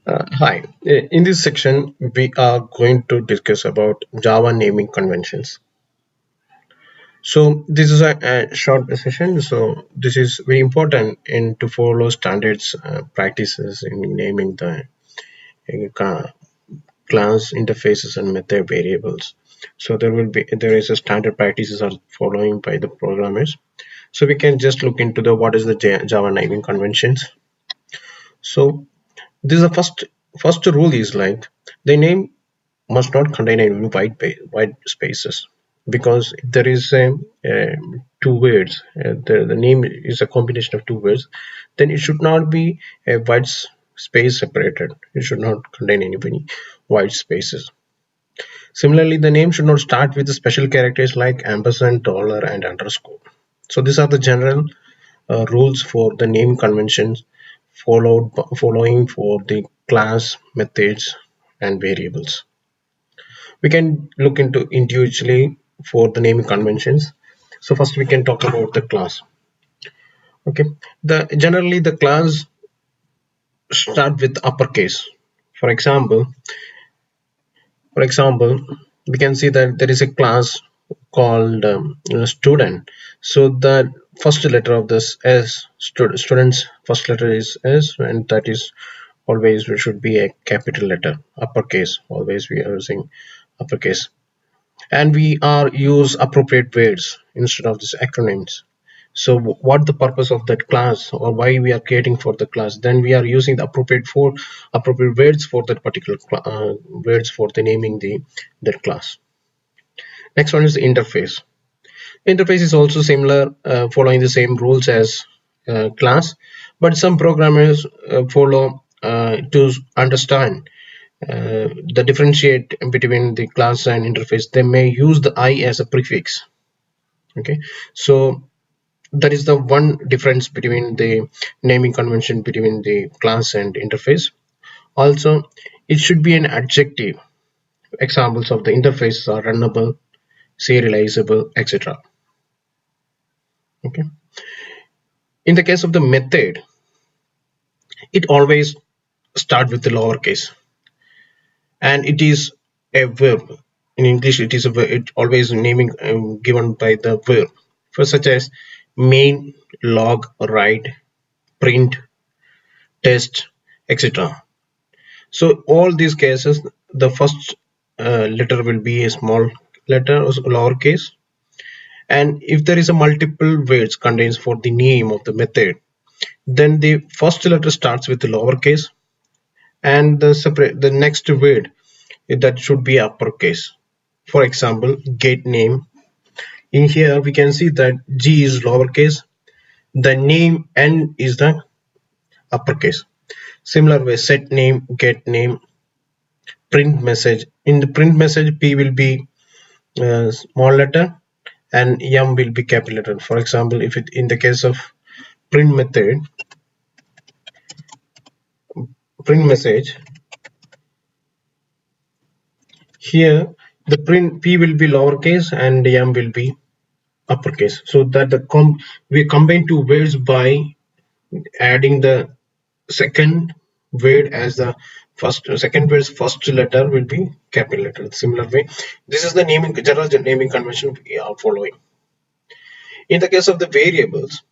Hi. In this section, we are going to discuss about Java naming conventions. So this is a short session. So this is very important in to follow standards practices in naming the class interfaces and method variables. So there is a standard practices are following by the programmers. So we can just look into the what is the Java naming conventions. So this is the first rule is like the name must not contain any white spaces, because if there is two words, the name is a combination of two words, then it should not be a space separated. It should not contain any white spaces. Similarly, the name should not start with the special characters like ampersand, dollar, and underscore. So these are the general rules for the name conventions following for the class methods and variables. We can look into individually for the naming conventions. So first we can talk about the class. Okay, the generally the class start with uppercase. For example, for example, we can see that there is a class called student. So the first letter of this S, student's first letter is S, and that is always we should be a capital letter, uppercase. Always we are using uppercase, and we are use appropriate words instead of these acronyms. So what the purpose of that class, or why we are creating for the class, then we are using the appropriate words for that particular words for the naming the that class. Next one is the interface is also similar, following the same rules as class, but some programmers follow to understand the differentiate between the class and interface. They may use the I as a prefix. Okay, so that is the one difference between the naming convention between the class and interface. Also, it should be an adjective. Examples of the interfaces are runnable, serializable, etc. Okay, in the case of the method, it always start with the lowercase, and it is a verb. In English it is a verb. It always naming given by the verb, for such as main, log, write, print, test, etc. So all these cases, the first letter will be a small letter or lowercase, and if there is a multiple words contains for the name of the method, then the first letter starts with the lowercase, and the next word that should be uppercase. For example, get name. In here we can see that G is lowercase, the name N is the uppercase. Similar way, set name, get name, print message. In the print message, P will be small letter and M will be capital letter. For example, if it in the case of print method, print message, here the print P will be lowercase and M will be uppercase. So that we combine two words by adding the second word as the second word's first letter will be capital letter. Similar way, this is the general naming convention we are following. In the case of the variables,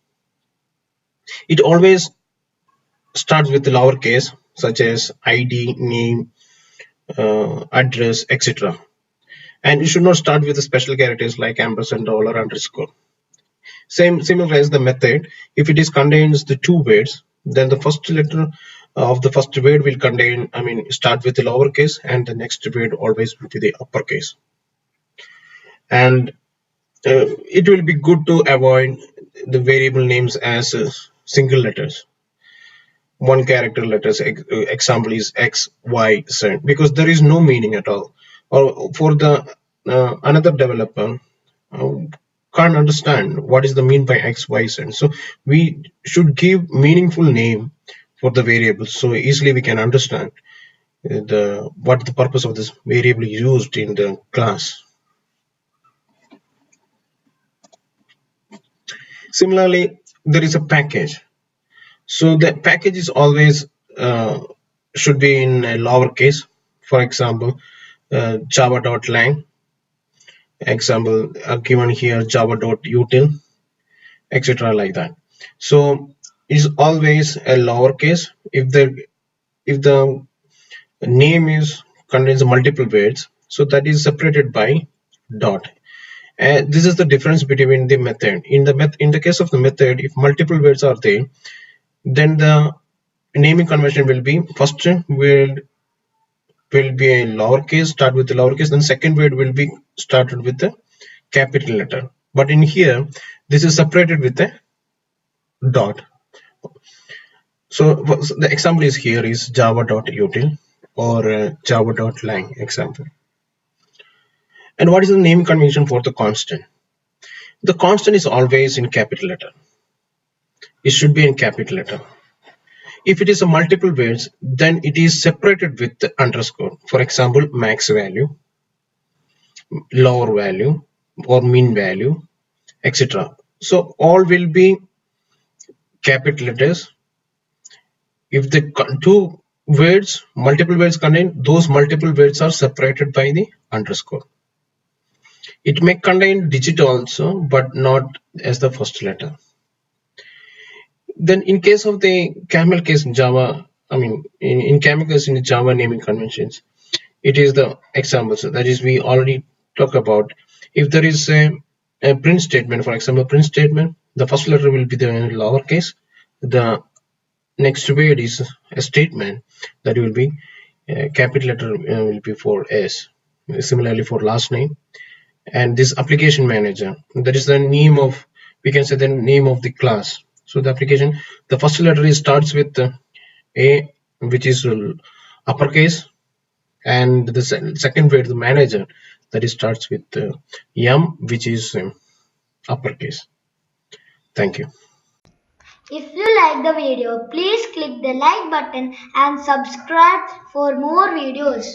it always starts with the lowercase, such as id, name, address, etc. And it should not start with the special characters like ampersand, dollar, underscore. Similar as the method, if it is contains the two words, then the first letter of the first word will contain, start with the lowercase, and the next word always will be the uppercase. And it will be good to avoid the variable names as single letters, one character letters. Example is X, Y, Z, because there is no meaning at all. Or for the another developer uh, can't understand what is the mean by X, Y, Z. So we should give meaningful name for the variables, so easily we can understand the what the purpose of this variable used in the class. Similarly, there is a package. So the package is always should be in a lowercase. For example, java.lang. Example given here, java.util, etc. like that. So is always a lowercase. If the name is contains multiple words, so that is separated by dot. And this is the difference between the method. In the case of the method, if multiple words are there, then the naming convention will be first will be a lowercase, start with the lowercase, then second word will be started with the capital letter. But in here, this is separated with a dot. So the example is here is java.util or java.lang example. And what is the naming convention for the constant? The constant is always in capital letter. It should be in capital letter. If it is a multiple words, then it is separated with the underscore. For example, max value, lower value, or mean value, etc. So all will be capital letters. If the two words, multiple words contain, those multiple words are separated by the underscore. It may contain digit also, but not as the first letter. Then in case of the camel case in Java, I mean in camel case in Java naming conventions, it is the example. So that is we already talked about. If there is a print statement, for example, print statement, the first letter will be the lowercase. The next word is a statement that will be capital letter will be for S. Similarly for last name, and this application manager, that is the name of, we can say the name of the class. So the application, the first letter is starts with A, which is uppercase, and the second word, the manager, that is starts with M, which is uppercase. Thank you. If you like the video, please click the like button and subscribe for more videos.